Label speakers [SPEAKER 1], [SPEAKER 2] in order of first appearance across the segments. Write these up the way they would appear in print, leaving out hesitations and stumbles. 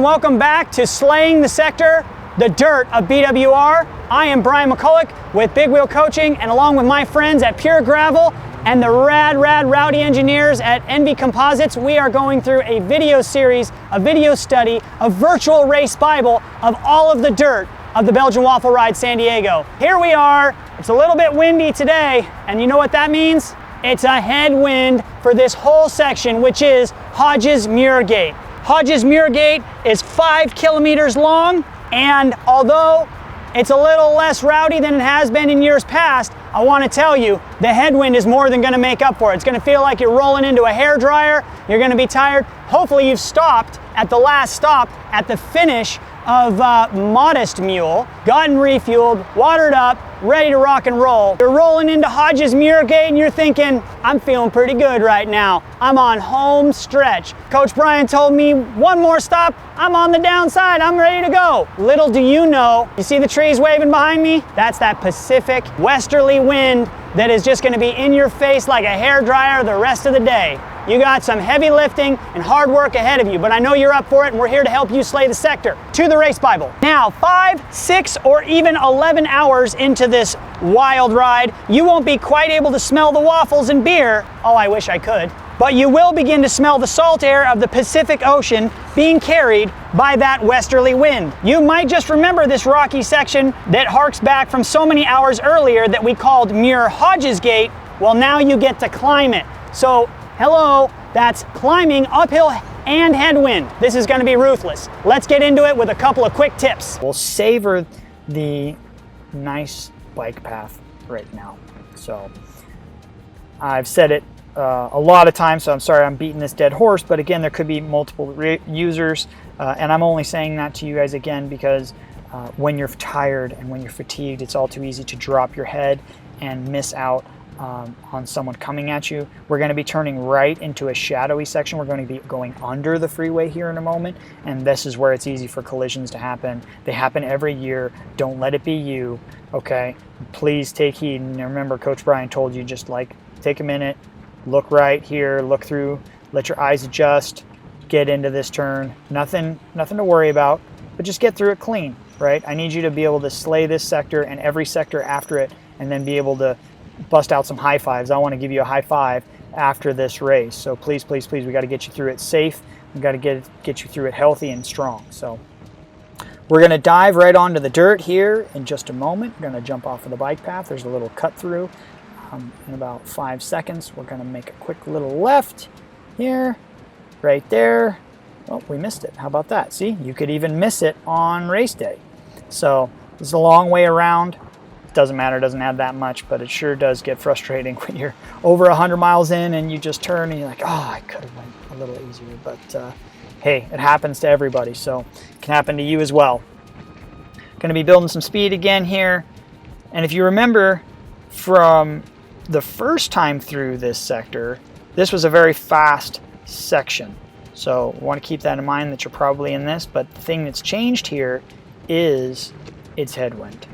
[SPEAKER 1] welcome back to Slaying the Sector, the dirt of BWR. I am Brian McCulloch with Big Wheel Coaching, and along with my friends at Pure Gravel and the rowdy engineers at Envy Composites, we are going through a video series, a video study, a virtual race Bible of all of the dirt of the Belgian Waffle Ride San Diego. Here we are. It's a little bit windy today, and you know what that means? It's a headwind for this whole section, which is Hodgesmuurgate. Hodgesmuurgate is 5 kilometers long, and although it's a little less rowdy than it has been in years past, I want to tell you, the headwind is more than going to make up for it. It's going to feel like you're rolling into a hairdryer. You're going to be tired. Hopefully you've stopped at the last stop at the finish of Modest Mule, gotten refueled, watered up, ready to rock and roll. You're rolling into Hodgesmuurgate and you're thinking, I'm feeling pretty good right now. I'm on home stretch. Coach Brian told me one more stop, I'm on the downside, I'm ready to go. Little do you know, you see the trees waving behind me? That's that Pacific westerly wind that is just gonna be in your face like a hairdryer the rest of the day. You got some heavy lifting and hard work ahead of you, but I know you're up for it and we're here to help you slay the sector. To the race Bible. Now, 5, 6, or even 11 hours into this wild ride, you won't be quite able to smell the waffles and beer. Oh, I wish I could. But you will begin to smell the salt air of the Pacific Ocean being carried by that westerly wind. You might just remember this rocky section that harks back from so many hours earlier that we called Muir Hodgesgate. Well, now you get to climb it. So, hello, that's climbing uphill and headwind. This is going to be ruthless. Let's get into it with a couple of quick tips. We'll savor the nice bike path right now. So, I've said it a lot of times, so I'm sorry I'm beating this dead horse, but again, there could be multiple users, and I'm only saying that to you guys again because when you're tired and when you're fatigued, it's all too easy to drop your head and miss out on someone coming at you. We're going to be turning right into a shadowy section. We're going to be going under the freeway here in a moment, and this is where it's easy for collisions to happen. They happen every year. Don't let it be you, okay? Please take heed, and remember Coach Brian told you, just like take a minute, look right here, look through, let your eyes adjust, get into this turn. Nothing to worry about, but just get through it clean, right? I need you to be able to slay this sector and every sector after it, and then be able to bust out some high fives. I want to give you a high five after this race. So please, please, please, we got to get you through it safe. We got to get you through it healthy and strong. So we're going to dive right onto the dirt here in just a moment. We're going to jump off of the bike path. There's a little cut through. In about 5 seconds, we're going to make a quick little left here, right there. Oh, we missed it. How about that? See, you could even miss it on race day. So this is a long way around. It doesn't matter, it doesn't add that much, but it sure does get frustrating when you're over 100 miles in and you just turn and you're like, oh, I could have went a little easier. But hey, it happens to everybody, so it can happen to you as well. Going to be building some speed again here. And if you remember from the first time through this sector, this was a very fast section. So I want to keep that in mind that you're probably in this, but the thing that's changed here is its headwind.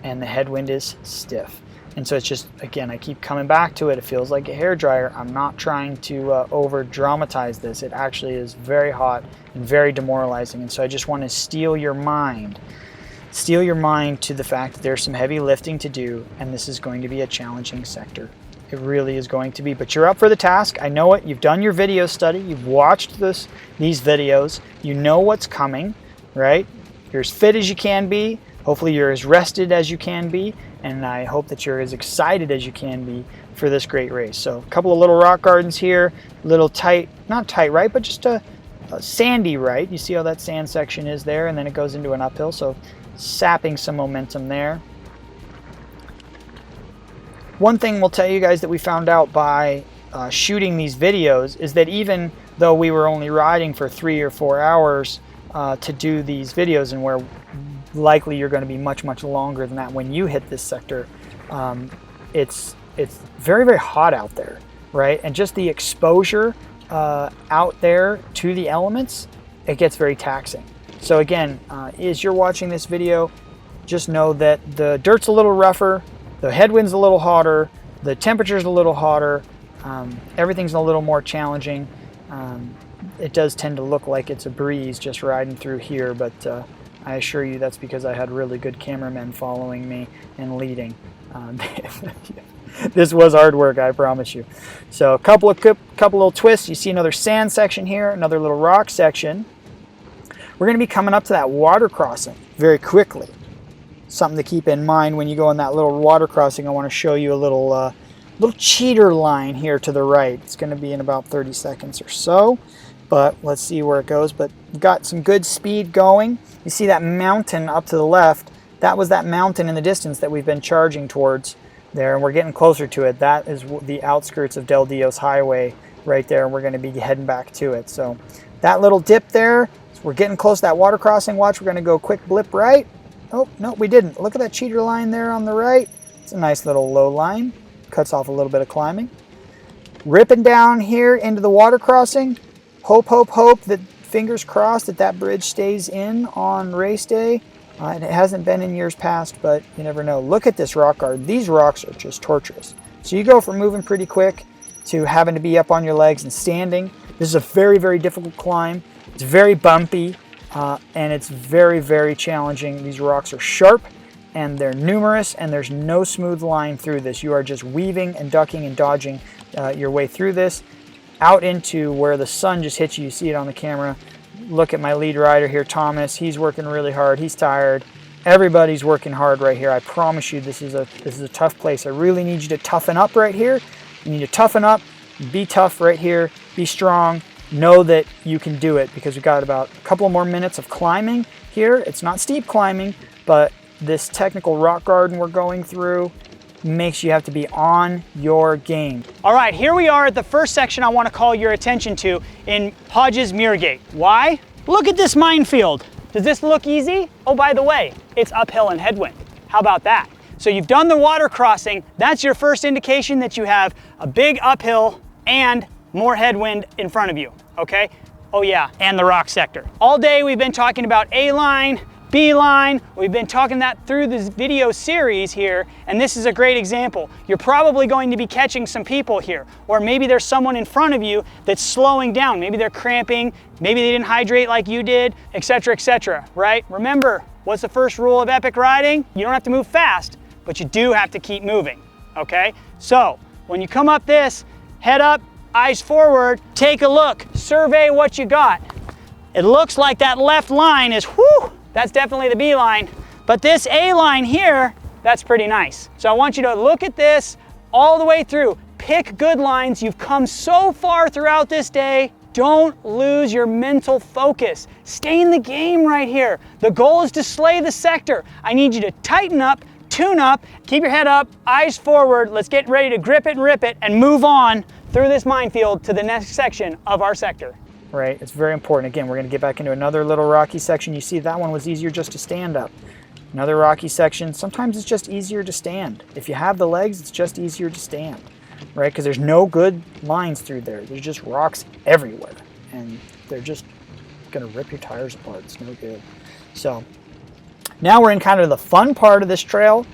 [SPEAKER 1] And the headwind is stiff. And so it's just, again, I keep coming back to it. It feels like a hairdryer. I'm not trying to over dramatize this. It actually is very hot and very demoralizing. And so I just want to steel your mind to the fact that there's some heavy lifting to do, and this is going to be a challenging sector. It really is going to be, but you're up for the task. I know it. You've done your video study. You've watched these videos. You know what's coming, right? You're as fit as you can be. Hopefully you're as rested as you can be, and I hope that you're as excited as you can be for this great race. So a couple of little rock gardens here, little tight, not tight right, but just a sandy right. You see how that sand section is there, and then it goes into an uphill, so sapping some momentum there. One thing we'll tell you guys that we found out by shooting these videos is that even though we were only riding for 3 or 4 hours to do these videos, and where likely you're going to be much longer than that when you hit this sector, it's very, very hot out there, right? And just the exposure out there to the elements, it gets very taxing. So again, as you're watching this video, just know that the dirt's a little rougher, the headwind's a little hotter, the temperature's a little hotter, everything's a little more challenging.
[SPEAKER 2] it does tend to look like it's a breeze just riding through here, but I assure you that's because I had really good cameramen following me and leading. This was hard work, I promise you. So a couple little twists. You see another sand section here, another little rock section. We're going to be coming up to that water crossing very quickly. Something to keep in mind when you go on that little water crossing. I want to show you a little cheater line here to the right. It's going to be in about 30 seconds or so, but let's see where it goes. But we've got some good speed going. You see that mountain up to the left? That was that mountain in the distance that we've been charging towards there, and we're getting closer to it. That is the outskirts of Del Dios Highway right there, and we're going to be heading back to it. So that little dip there, so we're getting close to that water crossing. Watch, we're going to go quick blip right. Oh, no, we didn't. Look at that cheater line there on the right. It's a nice little low line. Cuts off a little bit of climbing. Ripping down here into the water crossing. Hope that, fingers crossed, that bridge stays in on race day. It hasn't been in years past, but you never know. Look at this rock guard. These rocks are just torturous. So you go from moving pretty quick to having to be up on your legs and standing. This is a very, very difficult climb. It's very bumpy, and it's very, very challenging. These rocks are sharp, and they're numerous, and there's no smooth line through this. You are just weaving and ducking and dodging your way through this, out into where the sun just hits you. You see it on the camera. Look at my lead rider here, Thomas. He's working really hard. He's tired. Everybody's working hard right here. I promise you this is a tough place. I really need you to toughen up right here. You need to toughen up, be tough right here, be strong. Know that you can do it, because we've got about a couple more minutes of climbing here. It's not steep climbing, but this technical rock garden we're going through makes you have to be on your game.
[SPEAKER 1] All right, here we are at the first section I want to call your attention to in Hodgesmuurgate. Why? Look at this minefield. Does this look easy? Oh, by the way, it's uphill and headwind. How about that? So you've done the water crossing. That's your first indication that you have a big uphill and more headwind in front of you, okay? Oh yeah, and the rock sector. All day we've been talking about A-line, B-line. We've been talking that through this video series here, and this is a great example. You're probably going to be catching some people here, or maybe there's someone in front of you that's slowing down. Maybe they're cramping, maybe they didn't hydrate like you did, etc., right? Remember, what's the first rule of epic riding? You don't have to move fast, but you do have to keep moving, okay? So, when you come up this, head up, eyes forward, take a look, survey what you got. It looks like that left line is, whew, that's definitely the B line, but this A line here, that's pretty nice. So I want you to look at this all the way through. Pick good lines. You've come so far throughout this day. Don't lose your mental focus. Stay in the game right here. The goal is to slay the sector. I need you to tighten up, tune up, keep your head up, eyes forward. Let's get ready to grip it and rip it and move on through this minefield to the next section of our sector.
[SPEAKER 2] Right, it's very important. Again, we're going to get back into another little rocky section. You see that one was easier just to stand up. Another rocky section. Sometimes it's just easier to stand. If you have the legs, it's just easier to stand, right? Because there's no good lines through there. There's just rocks everywhere, and they're just going to rip your tires apart. It's no good. So now we're in kind of the fun part of this trail.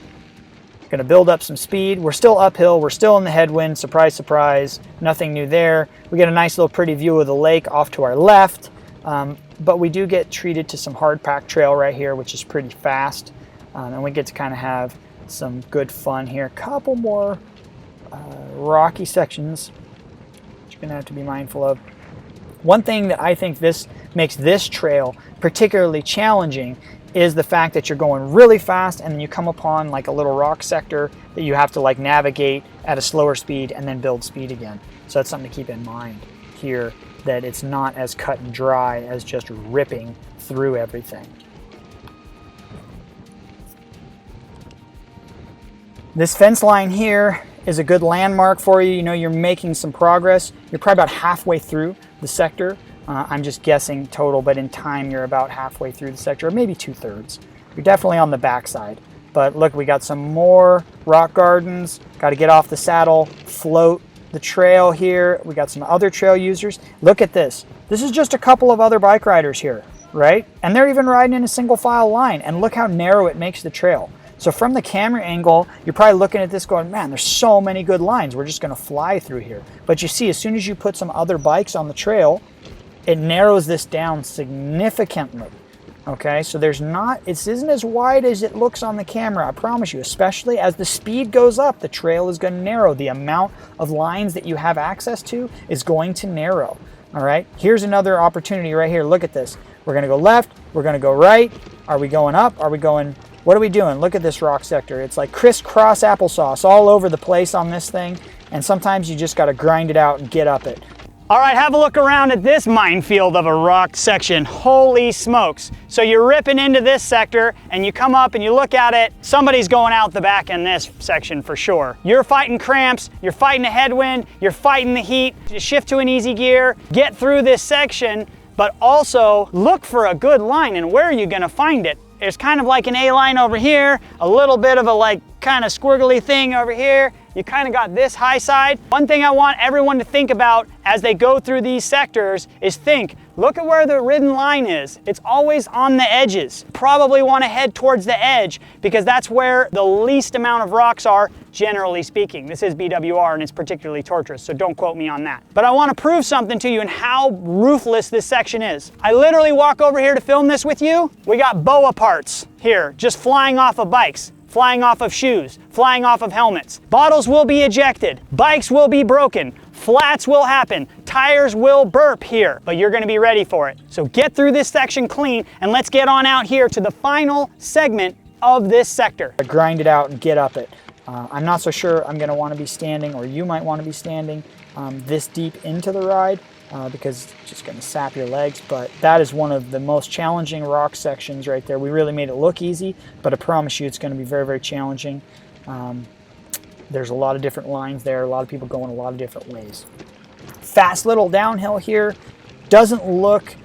[SPEAKER 2] Going to build up some speed. We're still uphill. We're still in the headwind. Surprise, surprise. Nothing new there. We get a nice little pretty view of the lake off to our left, but we do get treated to some hard packed trail right here, which is pretty fast, and we get to kind of have some good fun here. A couple more rocky sections that you're going to have to be mindful of. One thing that I think this makes this trail particularly challenging is the fact that you're going really fast and then you come upon like a little rock sector that you have to like navigate at a slower speed and then build speed again. So that's something to keep in mind here, that it's not as cut and dry as just ripping through everything. This fence line here is a good landmark for you. You know you're making some progress. You're probably about halfway through the sector. I'm just guessing total, but in time you're about halfway through the sector, or maybe 2/3. You're definitely on the backside. But look, we got some more rock gardens. Got to get off the saddle, float the trail here. We got some other trail users. Look at this. This is just a couple of other bike riders here, right? And they're even riding in a single file line. And look how narrow it makes the trail. So from the camera angle, you're probably looking at this going, man, there's so many good lines. We're just going to fly through here. But you see, as soon as you put some other bikes on the trail, it narrows this down significantly. Okay, so this isn't as wide as it looks on the camera, I promise you. Especially as the speed goes up, the trail is going to narrow. The amount of lines that you have access to is going to narrow. All right, here's another opportunity right here. Look at this. We're going to go left, we're going to go right. Are we going up? Are we going, what are we doing? Look at this rock sector. It's like crisscross applesauce all over the place on this thing, and sometimes you just got to grind it out and get up it.
[SPEAKER 1] All right, have a look around at this minefield of a rock section. Holy smokes. So you're ripping into this sector and you come up and you look at it, somebody's going out the back in this section for sure. You're fighting cramps, you're fighting a headwind, you're fighting the heat. You shift to an easy gear, get through this section, but also look for a good line. And where are you gonna find it? There's kind of like an A line over here, a little bit of a like kind of squiggly thing over here. You kind of got this high side. One thing I want everyone to think about as they go through these sectors is look at where the ridden line is. It's always on the edges. Probably want to head towards the edge because that's where the least amount of rocks are, generally speaking. This is BWR and it's particularly torturous, so don't quote me on that. But I want to prove something to you and how ruthless this section is. I literally walk over here to film this with you. We got BOA parts here, just flying off of bikes, flying off of shoes, flying off of helmets. Bottles will be ejected, bikes will be broken, flats will happen, tires will burp here, but you're gonna be ready for it. So get through this section clean and let's get on out here to the final segment of this sector.
[SPEAKER 2] Grind it out and get up it. I'm not so sure I'm gonna wanna be standing, or you might wanna be standing this deep into the ride because it's just gonna sap your legs, but that is one of the most challenging rock sections right there. We really made it look easy, but I promise you it's gonna be very, very challenging. There's a lot of different lines there, a lot of people going a lot of different ways. Fast little downhill here. Doesn't look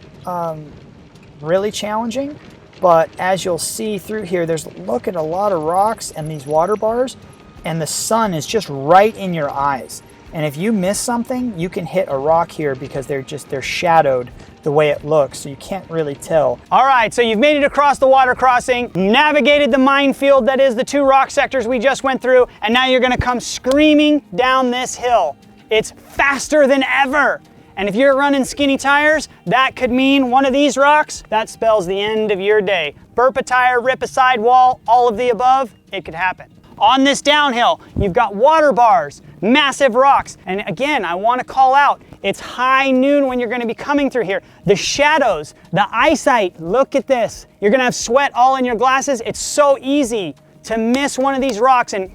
[SPEAKER 2] really challenging, but as you'll see through here, look at a lot of rocks and these water bars, and the sun is just right in your eyes. And if you miss something, you can hit a rock here because they're shadowed the way it looks, so you can't really tell.
[SPEAKER 1] All right, so you've made it across the water crossing, navigated the minefield that is the two rock sectors we just went through, and now you're gonna come screaming down this hill. It's faster than ever. And if you're running skinny tires, that could mean one of these rocks, that spells the end of your day. Burp a tire, rip a sidewall, all of the above, it could happen. On this downhill, you've got water bars, massive rocks. And again, I want to call out, it's high noon when you're going to be coming through here. The shadows, the eyesight, look at this. You're going to have sweat all in your glasses. It's so easy to miss one of these rocks, and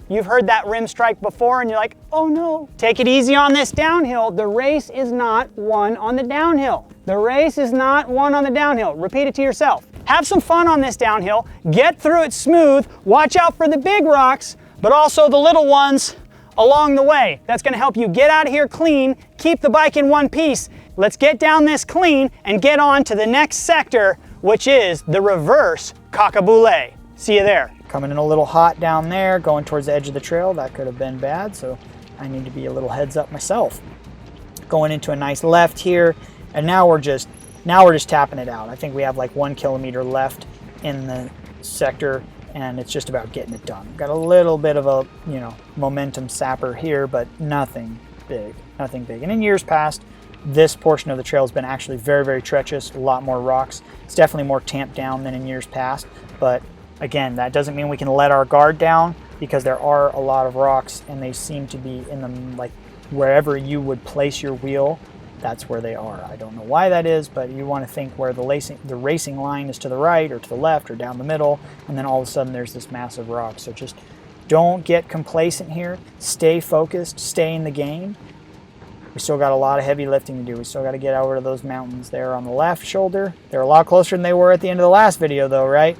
[SPEAKER 1] you've heard that rim strike before and you're like, oh no. Take it easy on this downhill. The race is not won on the downhill. The race is not won on the downhill. Repeat it to yourself. Have some fun on this downhill, get through it smooth, watch out for the big rocks, but also the little ones along the way. That's gonna help you get out of here clean, keep the bike in one piece. Let's get down this clean and get on to the next sector, which is the reverse cock-a-boulé. See you there.
[SPEAKER 2] Coming in a little hot down there, going towards the edge of the trail, that could have been bad, so I need to be a little heads up myself. Going into a nice left here, and now we're just tapping it out. I think we have like 1 kilometer left in the sector, and it's just about getting it done. Got a little bit of a, momentum sapper here, but nothing big. And in years past, this portion of the trail has been actually very, very treacherous, a lot more rocks. It's definitely more tamped down than in years past, but again, that doesn't mean we can let our guard down because there are a lot of rocks and they seem to be in them, like wherever you would place your wheel, that's where they are. I don't know why that is, but you want to think where the racing line is to the right or to the left or down the middle, and then all of a sudden there's this massive rock. So just don't get complacent here. Stay focused, stay in the game. We still got a lot of heavy lifting to do. We still got to get over to those mountains there on the left shoulder. They're a lot closer than they were at the end of the last video though, right?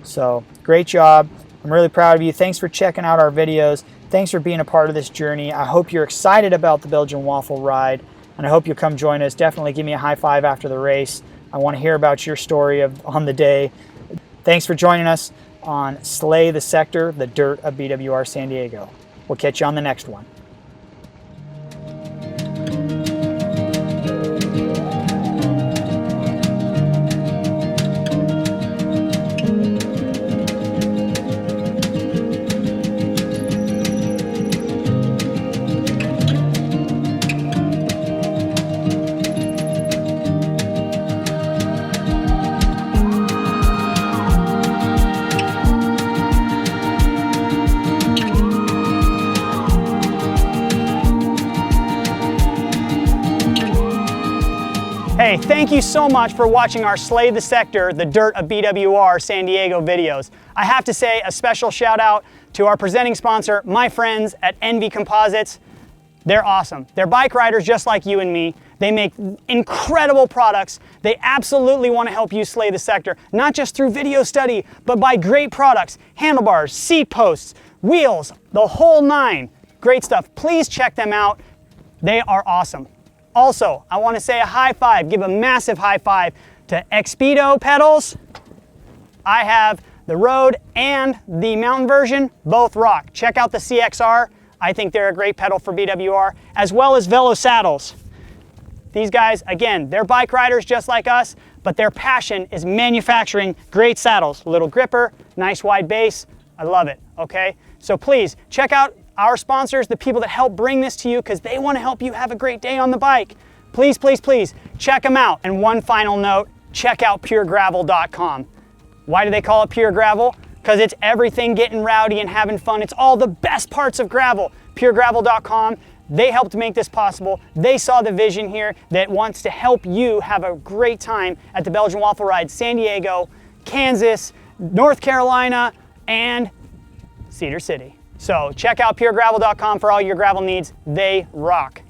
[SPEAKER 2] So great job. I'm really proud of you. Thanks for checking out our videos. Thanks for being a part of this journey. I hope you're excited about the Belgian Waffle Ride, and I hope you'll come join us. Definitely give me a high five after the race. I want to hear about your story on the day. Thanks for joining us on Slay the Sector, the dirt of BWR San Diego. We'll catch you on the next one.
[SPEAKER 1] thank you so much for watching our Slay the Sector, the Dirt of BWR San Diego videos. I have to say a special shout out to our presenting sponsor, my friends at Envy Composites. They're awesome. They're bike riders just like you and me. They make incredible products. They absolutely want to help you slay the sector, not just through video study, but by great products, handlebars, seat posts, wheels, the whole nine. Great stuff. Please check them out. They are awesome. Also, I want to say a high five, give a massive high five to Expedo pedals. I have the road and the mountain version, both rock. Check out the CXR. I think they're a great pedal for BWR, as well as Velo saddles. These guys, again, they're bike riders just like us, but their passion is manufacturing great saddles. Little gripper, nice wide base. I love it, okay? So please, check out our sponsors, the people that help bring this to you, because they want to help you have a great day on the bike. Please, please, please, check them out. And one final note, check out puregravel.com. Why do they call it Pure Gravel? Because it's everything getting rowdy and having fun. It's all the best parts of gravel. Puregravel.com. They helped make this possible. They saw the vision here that wants to help you have a great time at the Belgian Waffle Ride, San Diego, Kansas, North Carolina, and Cedar City. So check out puregravel.com for all your gravel needs. They rock.